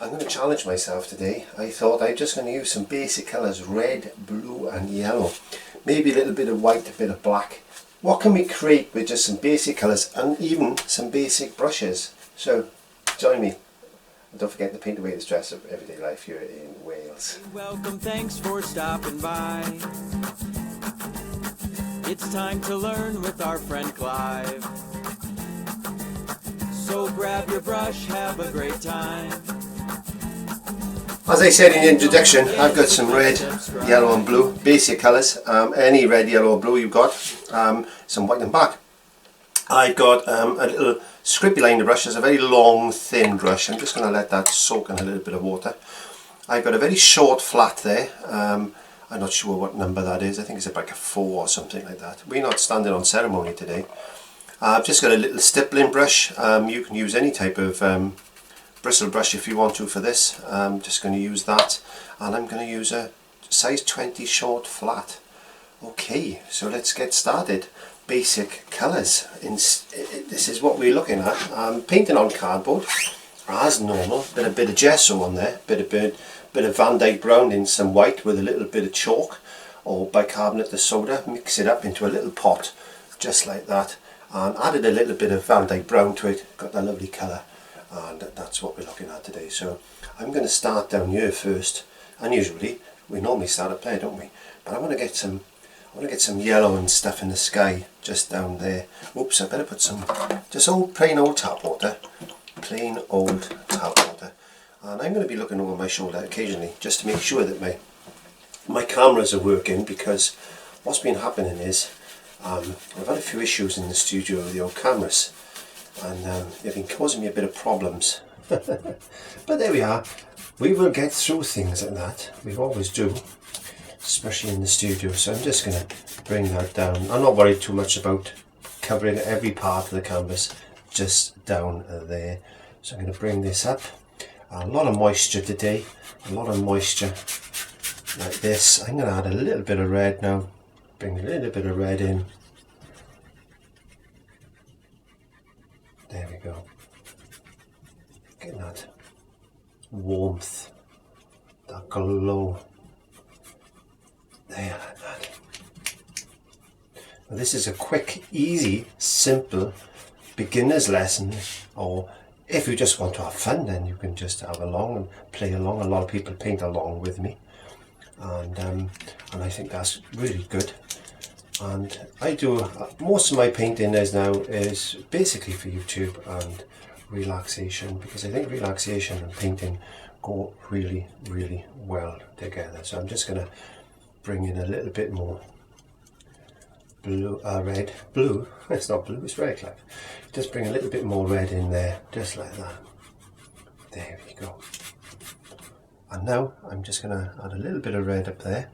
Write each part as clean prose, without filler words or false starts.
I'm going to challenge myself today. I thought I'm just going to use some basic colours, red, blue and yellow. Maybe a little bit of white, a bit of black. What can we create with just some basic colours and even some basic brushes? So, join me. And don't forget to paint away the stress of everyday life here in Wales. Welcome, thanks for stopping by. It's time to learn with our friend Clive. So grab your brush, have a great time. As I said in the introduction, I've got some red, yellow and blue, basic colours. Any red, yellow or blue you've got, some white and black. I've got a little scribbly liner brush. It's a very long, thin brush. I'm just going to let that soak in a little bit of water. I've got a very short flat there. I'm not sure what number that is. I think it's like a 4 or something like that. We're not standing on ceremony today. I've just got a little stippling brush. You can use any type of bristle brush if you want to for this. I'm just going to use that, and I'm going to use a size 20 short flat. Okay, so let's get started. Basic colours. This is what we're looking at. I'm painting on cardboard as normal. Bit of gesso on there. Bit of Vandyke brown in some white with a little bit of chalk or bicarbonate of soda. Mix it up into a little pot, just like that, and added a little bit of Vandyke brown to it. Got that lovely colour. And that's what we're looking at today. So I'm going to start down here first, and usually we normally start up there, don't we? But I want to get some yellow and stuff in the sky just down there. Oops, I better put some just plain old tap water, and I'm going to be looking over my shoulder occasionally just to make sure that my cameras are working, because what's been happening is I've had a few issues in the studio with the old cameras. And they've been causing me a bit of problems. But there we are. We will get through things like that. We always do, especially in the studio. So I'm just going to bring that down. I'm not worried too much about covering every part of the canvas, just down there. So I'm going to bring this up. A lot of moisture today. A lot of moisture like this. I'm going to add a little bit of red now. Bring a little bit of red in. There we go. Getting that warmth, that glow. There, like that. Now this is a quick, easy, simple beginner's lesson, or if you just want to have fun, then you can just have along and play along. A lot of people paint along with me, and I think that's really good. And I do most of my painting is basically for YouTube and relaxation, because I think relaxation and painting go really, really well together. So I'm just going to bring in a little bit more blue, blue. It's not blue, it's red, Clive. Just bring a little bit more red in there, just like that. There we go. And now I'm just going to add a little bit of red up there.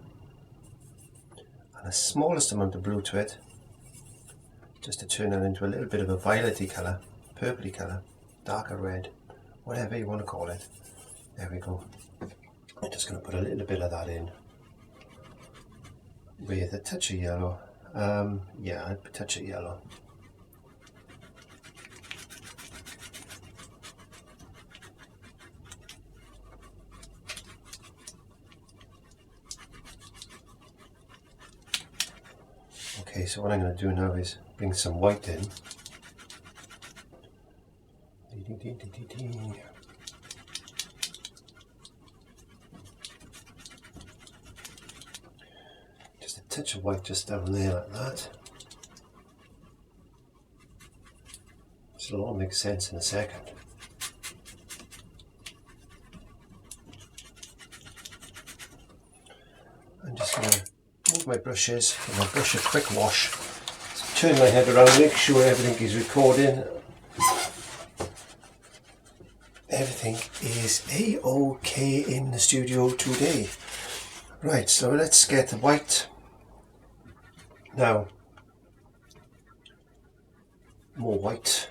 The smallest amount of blue to it, just to turn it into a little bit of a violety colour, purpley colour, darker red, whatever you want to call it. There we go. I'm just going to put a little bit of that in with a touch of yellow. Yeah, a touch of yellow. Okay, so what I'm going to do now is bring some white in. Just a touch of white just down there like that. This will all make sense in a second. I'm just going to move my brushes, and I'll brush a quick wash. So turn my head around, make sure everything is recording. Everything is a-okay in the studio today. Right, so let's get the white. Now, more white.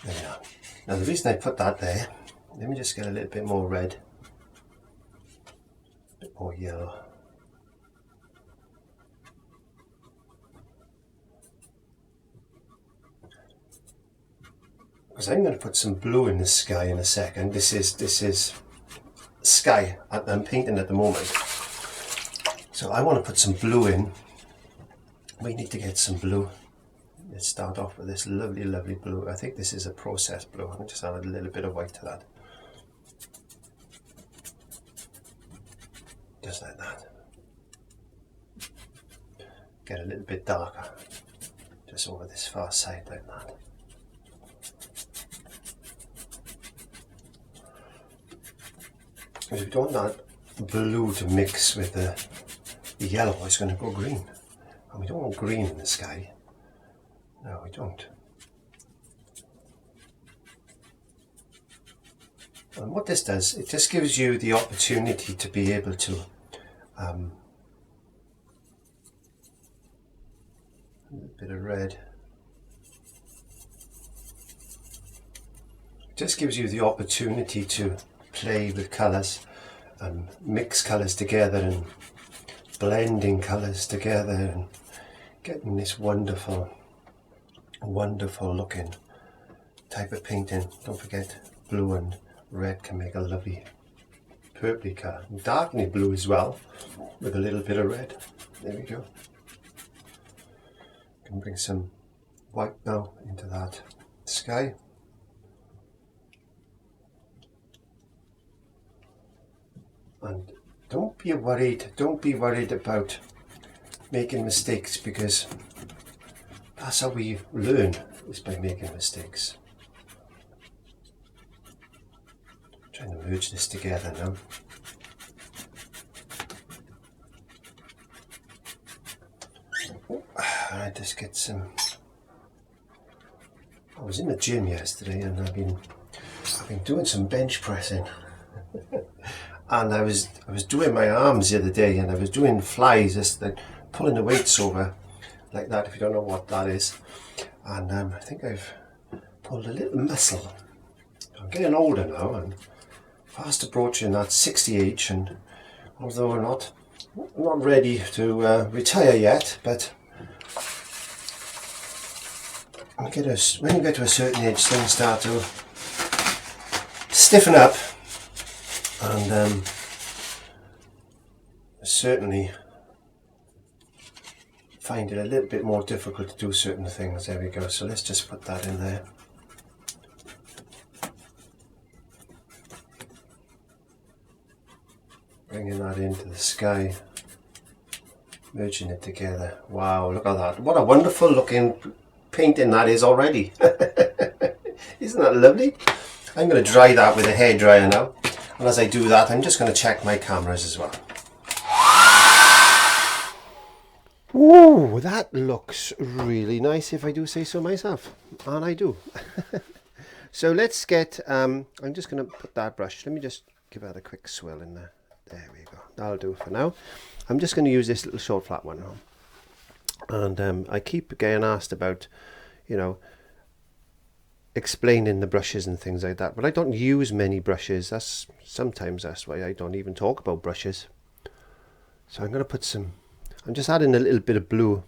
There we are. Now the reason I put that there, let me just get a little bit more red, a bit more yellow. because I'm going to put some blue in the sky in a second. This is sky I'm painting at the moment. So I want to put some blue in. We need to get some blue. Let's start off with this lovely, lovely blue. I think this is a processed blue. I'm just add a little bit of white to that. Just like that. Get a little bit darker. Just over this far side like that. Because we don't want that blue to mix with the yellow, it's going to go green. And we don't want green in the sky. No, we don't. And what this does, it just gives you the opportunity to be able to a little bit of red. It just gives you the opportunity to play with colours and mix colours together and blending colours together and getting this wonderful, wonderful looking type of painting. Don't forget, blue and red can make a lovely purpley colour. Darkening blue as well with a little bit of red. There we go. Can bring some white now into that sky. And don't be worried about making mistakes, because that's how we learn, is by making mistakes. I'm trying to merge this together now. I just get some. I was in the gym yesterday and I've been doing some bench pressing. And I was doing my arms the other day, and I was doing flies, just like pulling the weights over like that, if you don't know what that is. And I think I've pulled a little muscle. I'm getting older now and fast approaching that 60 age, and although I'm not ready to retire yet, but when you get to a certain age, things start to stiffen up. And certainly find it a little bit more difficult to do certain things. There we go. So let's just put that in there. Bringing that into the sky. Merging it together. Wow, look at that. What a wonderful looking painting that is already. Isn't that lovely? I'm going to dry that with a hairdryer now. And as I do that, I'm just going to check my cameras as well. Ooh, that looks really nice, if I do say so myself. And I do. So let's get, I'm just going to put that brush. Let me just give that a quick swirl in there. There we go. That'll do for now. I'm just going to use this little short flat one now. And I keep getting asked about, you know, explaining the brushes and things like that, but I don't use many brushes. Sometimes that's why I don't even talk about brushes. So I'm going to put some, I'm just adding a little bit of blue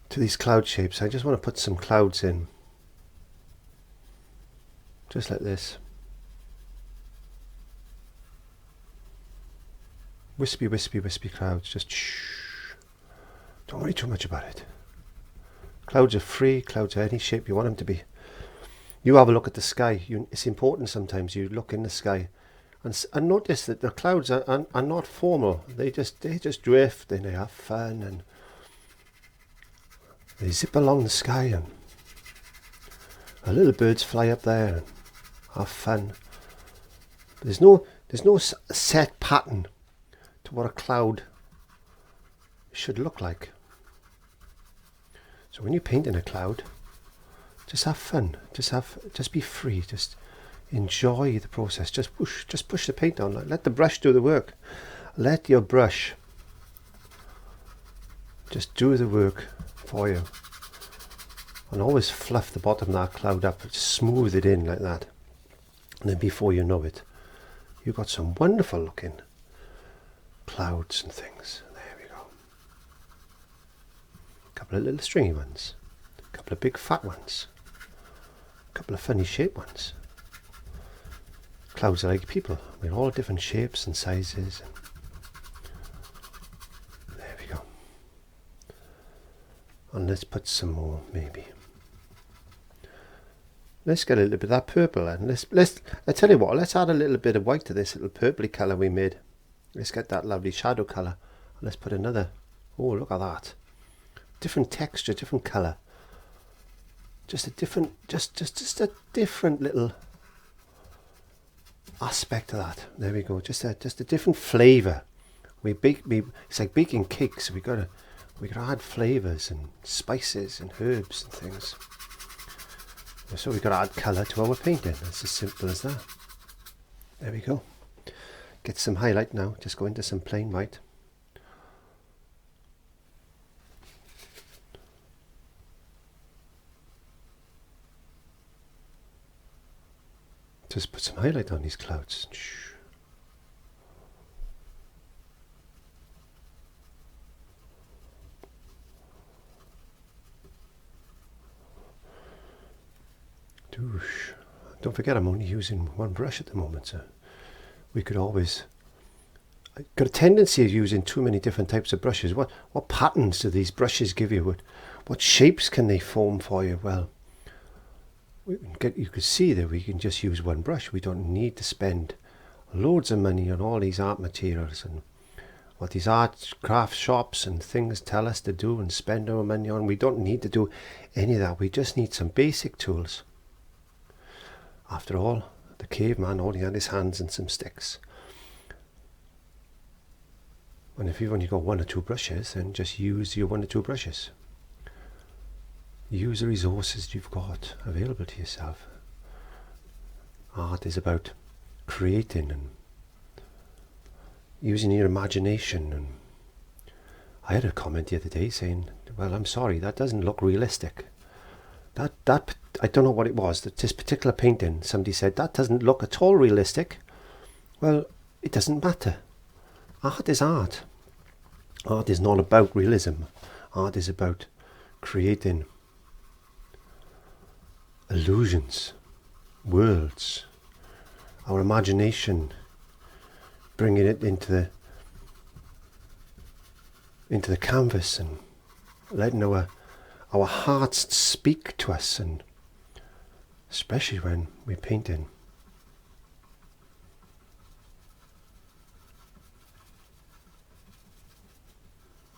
to these cloud shapes. I just want to put some clouds in, just like this. Wispy, wispy, wispy clouds. Just shh. Don't worry too much about it. Clouds are free, clouds are any shape you want them to be. You have a look at the sky. It's important sometimes you look in the sky and notice that the clouds are not formal. They just drift and they have fun and they zip along the sky, and the little birds fly up there and have fun. But there's no set pattern to what a cloud should look like. So when you're painting a cloud, just have fun. Just be free. Just enjoy the process. Just push the paint on. Let the brush do the work. Let your brush just do the work for you. And always fluff the bottom of that cloud up. Just smooth it in like that. And then before you know it, you've got some wonderful looking clouds and things. There we go. A couple of little stringy ones. A couple of big fat ones, a couple of funny shaped ones. Clouds are like people, with all different shapes and sizes. There we go. And let's put some more, maybe. Let's get a little bit of that purple, and I tell you what, let's add a little bit of white to this little purpley colour we made. Let's get that lovely shadow colour. Let's put another. Oh, look at that! Different texture, different colour. Just a different, just a different little aspect of that. There we go. Just a different flavour. It's like baking cakes. We gotta add flavours and spices and herbs and things. So we gotta add colour to our painting. It's as simple as that. There we go. Get some highlight now. Just go into some plain white. Just put some highlight on these clouds. Don't forget, I'm only using one brush at the moment, so we could always. I've got a tendency of using too many different types of brushes. What patterns do these brushes give you? What shapes can they form for you? Well, you could see that we can just use one brush. We don't need to spend loads of money on all these art materials and what these art craft shops and things tell us to do and spend our money on. We don't need to do any of that. We just need some basic tools. After all, the caveman only had his hands and some sticks. And if you've only got one or two brushes, then just use your one or two brushes. Use the resources you've got available to yourself. Art is about creating and using your imagination. And I had a comment the other day saying, well, I'm sorry, that doesn't look realistic. That I don't know what it was, this particular painting, somebody said, that doesn't look at all realistic. Well, it doesn't matter. Art is art. Art is not about realism. Art is about creating illusions, worlds, our imagination, bringing it into the canvas and letting our hearts speak to us, and especially when we're painting.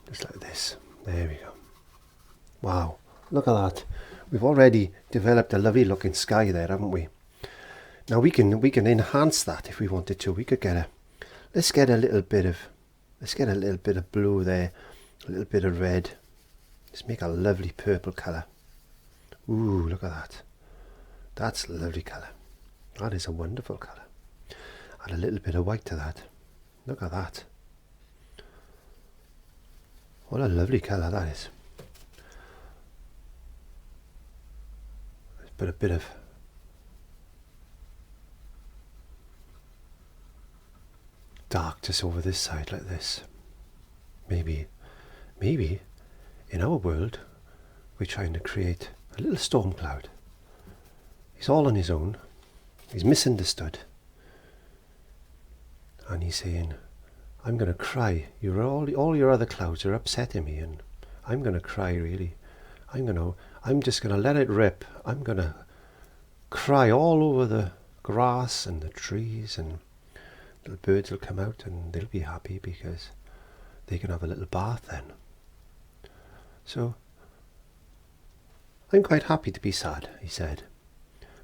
Just like this. There we go. Wow, look at that. We've already developed a lovely looking sky there, haven't we? Now we can enhance that if we wanted to. We could let's get a little bit of blue there, a little bit of red. Let's make a lovely purple colour. Ooh, look at that. That's a lovely colour. That is a wonderful colour. Add a little bit of white to that. Look at that. What a lovely colour that is. Let's put a bit of dark just over this side like this. Maybe in our world we're trying to create a little storm cloud. He's all on his own. He's misunderstood. And he's saying, I'm going to cry. All your other clouds are upsetting me, and I'm going to cry, really. I'm just going to let it rip. I'm going to cry all over the grass and the trees, and little birds will come out and they'll be happy because they can have a little bath then. So, I'm quite happy to be sad, he said,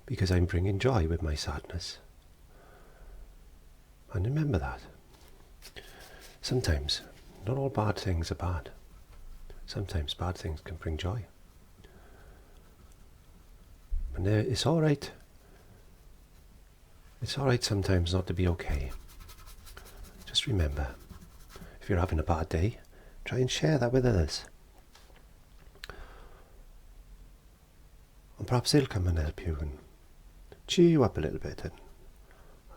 because I'm bringing joy with my sadness. And remember that. Sometimes, not all bad things are bad. Sometimes bad things can bring joy. And it's all right. It's all right sometimes not to be okay. Just remember, if you're having a bad day, try and share that with others. And perhaps they'll come and help you and cheer you up a little bit, and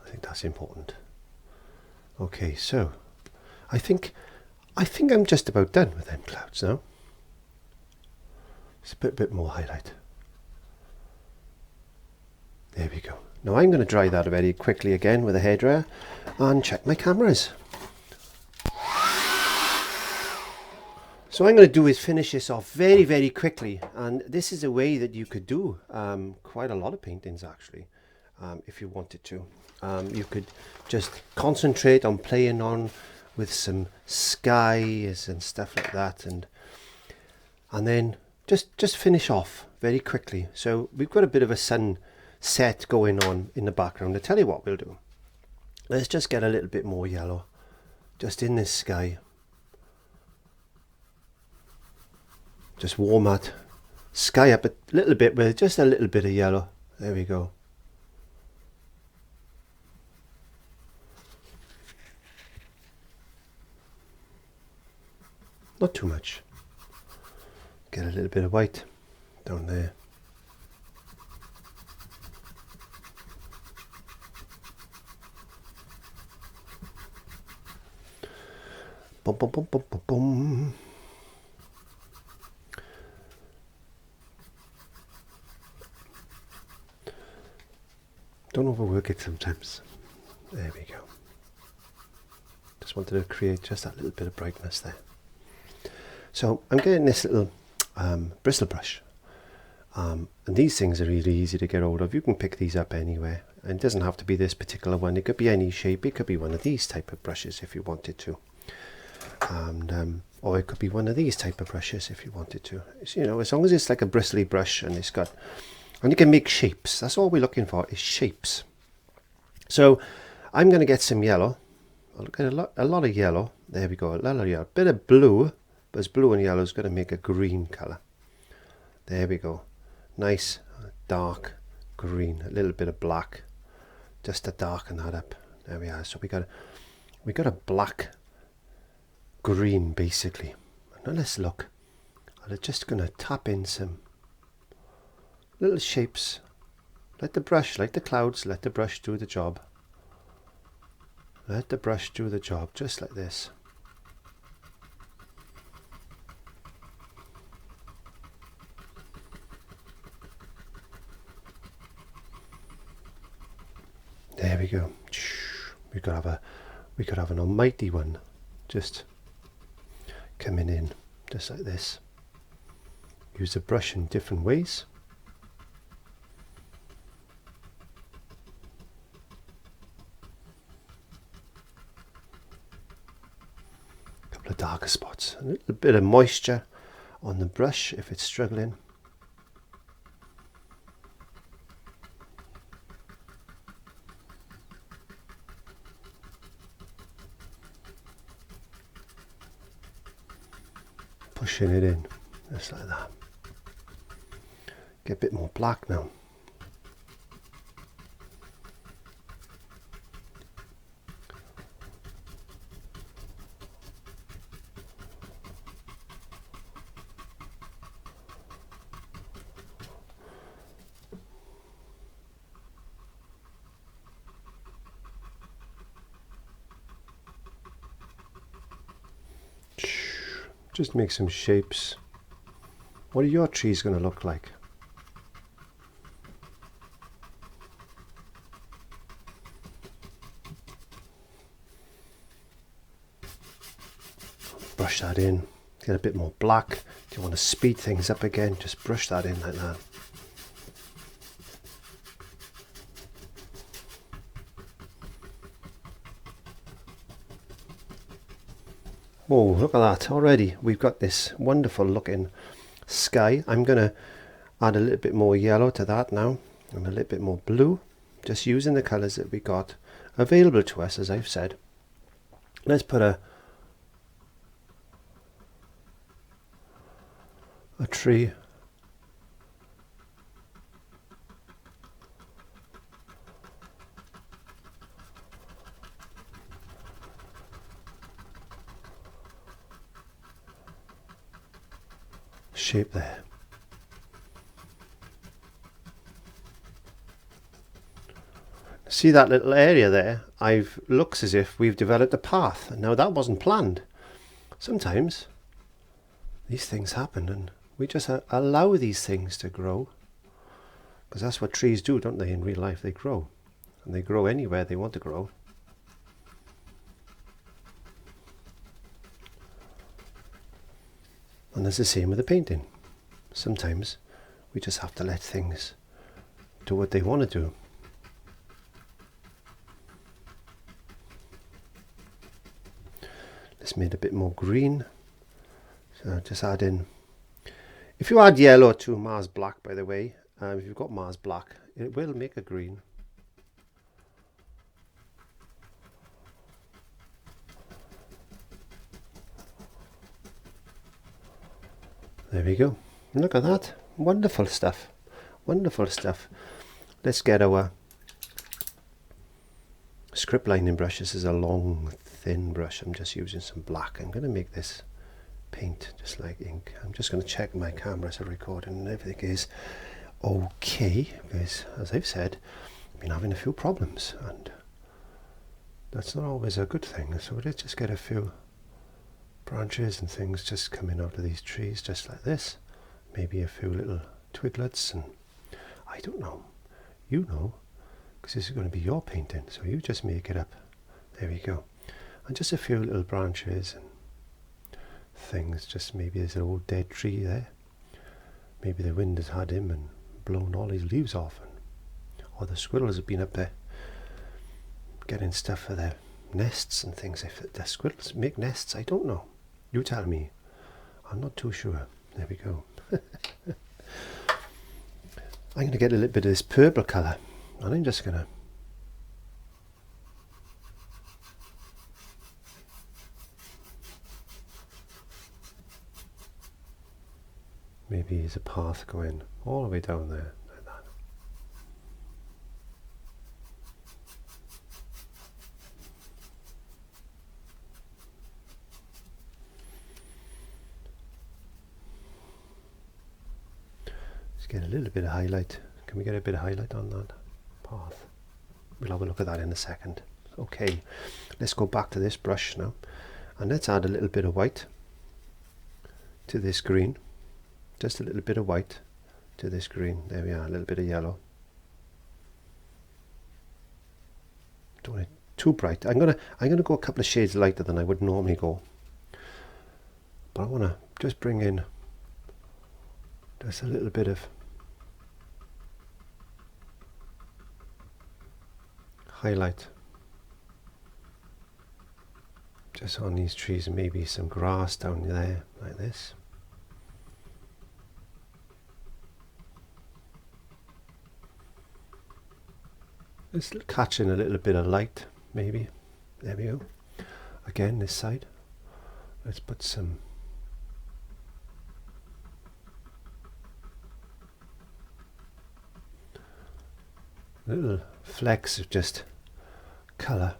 I think that's important. Okay, so I think I'm just about done with them clouds now. Just a bit more highlight. There we go. Now I'm going to dry that very quickly again with a hairdryer and check my cameras. So what I'm going to do is finish this off very quickly, and this is a way that you could do quite a lot of paintings actually, if you wanted to. You could just concentrate on playing on with some skies and stuff like that, and then just finish off very quickly. So we've got a bit of a sunset going on in the background. I tell you what we'll do. Let's just get a little bit more yellow just in this sky. Just warm that sky up a little bit with just a little bit of yellow. There we go. Not too much. Get a little bit of white down there. Boom, boom, boom, boom, boom, boom. Don't overwork it sometimes. There we go. Just wanted to create just that little bit of brightness there. So I'm getting this little bristle brush. And these things are really easy to get hold of. You can pick these up anywhere. And it doesn't have to be this particular one. It could be any shape. It could be one of these type of brushes if you wanted to. And or it could be one of these type of brushes if you wanted to. So, you know, as long as it's like a bristly brush and it's got... And you can make shapes. That's all we're looking for, is shapes. So I'm going to get some yellow. I'll get a lot of yellow. There we go. A lot of yellow. Bit of blue. But it's blue and yellow is going to make a green colour. There we go. Nice dark green. A little bit of black. Just to darken that up. There we are. So we got a black green basically. Now let's look. I'm just going to tap in some little shapes. Let the brush, like the clouds, let the brush do the job. Let the brush do the job, just like this. There we go. We could have an almighty one just coming in, just like this. Use the brush in different ways. Couple of darker spots, a little bit of moisture on the brush if it's struggling. Pushing it in, just like that. Get a bit more black now. Just make some shapes. What are your trees going to look like? Brush that in. Get a bit more black. If you want to speed things up again, just brush that in like that. Oh, look at that. Already we've got this wonderful looking sky. I'm going to add a little bit more yellow to that now, and a little bit more blue, just using the colours that we got available to us, as I've said. Let's put a tree. Shape there. See that little area there? Looks as if we've developed a path. Now that wasn't planned. Sometimes these things happen and we just allow these things to grow, because that's what trees do, don't they? In real life, they grow, and they grow anywhere they want to grow. And it's the same with the painting. Sometimes we just have to let things do what they want to do. Let's make it a bit more green. So just add in, if you add yellow to Mars Black, by the way, if you've got Mars Black, it will make a green. There we go. Look at that. Wonderful stuff. Wonderful stuff. Let's get our script lining brush. This is a long, thin brush. I'm just using some black. I'm going to make this paint just like ink. I'm just going to check my camera as I record and everything is okay, because as I've said, I've been having a few problems, and that's not always a good thing. So let's just get a few branches and things just coming out of these trees just like this. Maybe a few little twiglets, and I don't know, you know, because this is going to be your painting, so you just make it up. There we go. And just a few little branches and things. Just maybe there's an old dead tree there, maybe the wind has had him and blown all his leaves off, and, or the squirrels have been up there getting stuff for their nests and things. If the squirrels make nests, I don't know, you tell me, I'm not too sure. There we go. I'm going to get a little bit of this purple colour, and I'm just going to maybe there's a path going all the way down there like that. Let's get a little bit of highlight. Can we get a bit of highlight on that path? We'll have a look at that in a second. Okay, let's go back to this brush now, and let's add a little bit of white to this green. Just a little bit of white to this green. There we are, a little bit of yellow. Don't want it too bright. I'm gonna go a couple of shades lighter than I would normally go. But I wanna just bring in just a little bit of highlight just on these trees, and maybe some grass down there like this. Let's catch in a little bit of light, maybe. There we go. Again, this side. Let's put some little flecks of just colour.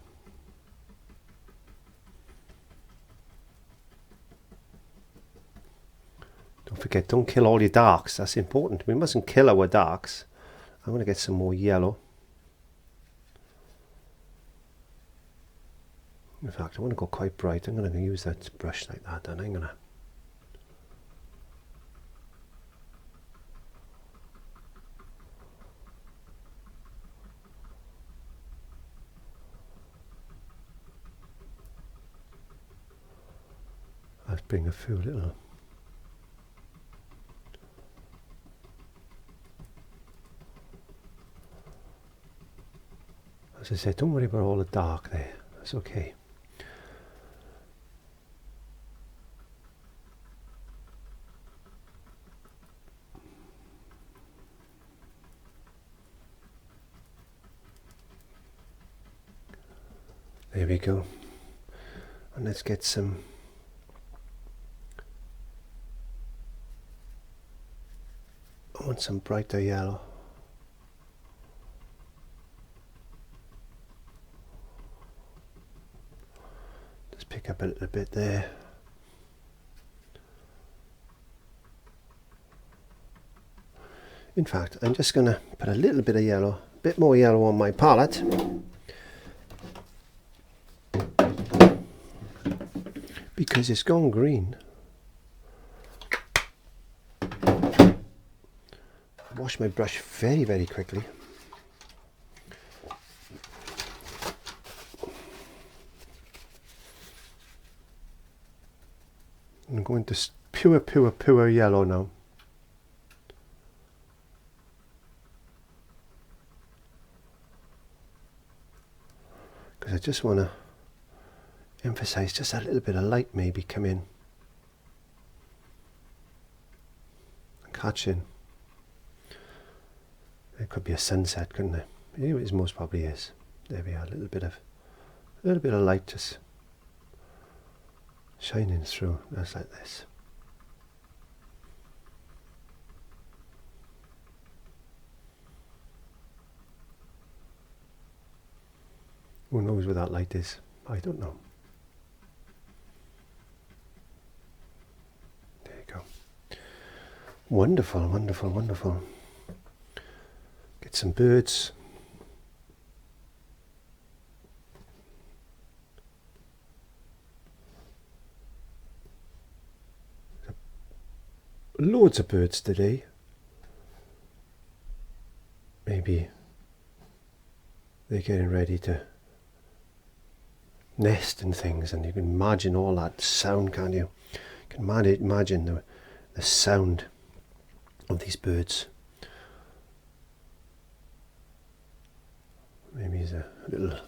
Don't forget, don't kill all your darks. That's important. We mustn't kill our darks. I'm going to get some more yellow. In fact, I want to go quite bright. I'm going to use that brush like that, and I'm going to bring a few little as I said, don't worry about all the dark there. That's okay. There we go. And let's get some I want some brighter yellow. Just pick up a little bit there. In fact, I'm just going to put a little bit of yellow, a bit more yellow on my palette. Because it's gone green. wash my brush very, very quickly. I'm going to pure yellow now. Because I just want to emphasize just a little bit of light maybe come in. Catching. It could be a sunset, couldn't it? It most probably is. There we are, a little bit of light just shining through, just like this. Who knows where that light is? I don't know. There you go. Wonderful, wonderful, wonderful. Get some birds. Loads of birds today. Maybe they're getting ready to nest and things, and you can imagine all that sound, can't you? You can imagine the sound of these birds. Maybe there's a little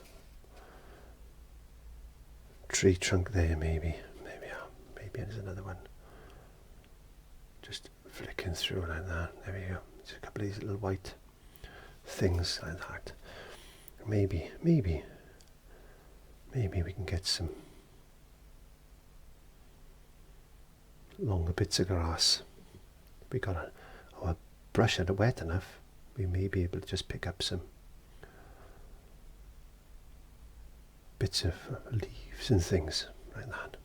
tree trunk there, maybe there's another one. Just flicking through like that. There we go. Just a couple of these little white things like that. Maybe we can get some longer bits of grass. We got our brush had it wet enough. We may be able to just pick up some bits of leaves and things like that.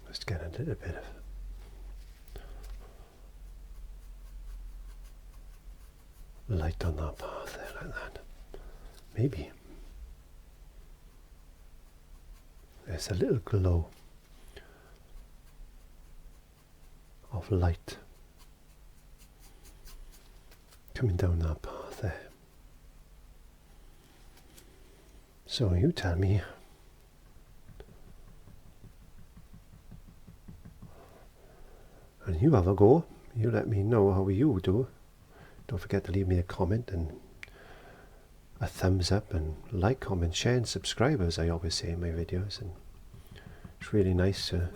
Just get a little bit of light on that path there, like that. Maybe there's a little glow of light coming down that path there. So you tell me, and you have a go. You let me know how you do. Don't forget to leave me a comment and a thumbs up, and like, comment, share and subscribe, as I always say in my videos. And it's really nice for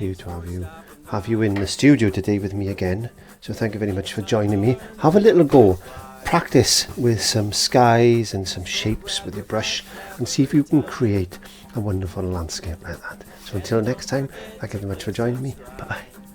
you to have you in the studio today with me again. So thank you very much for joining me. Have a little go. Practice with some skies and some shapes with your brush and see if you can create a wonderful landscape like that. So until next time, thank you very much for joining me. Bye bye.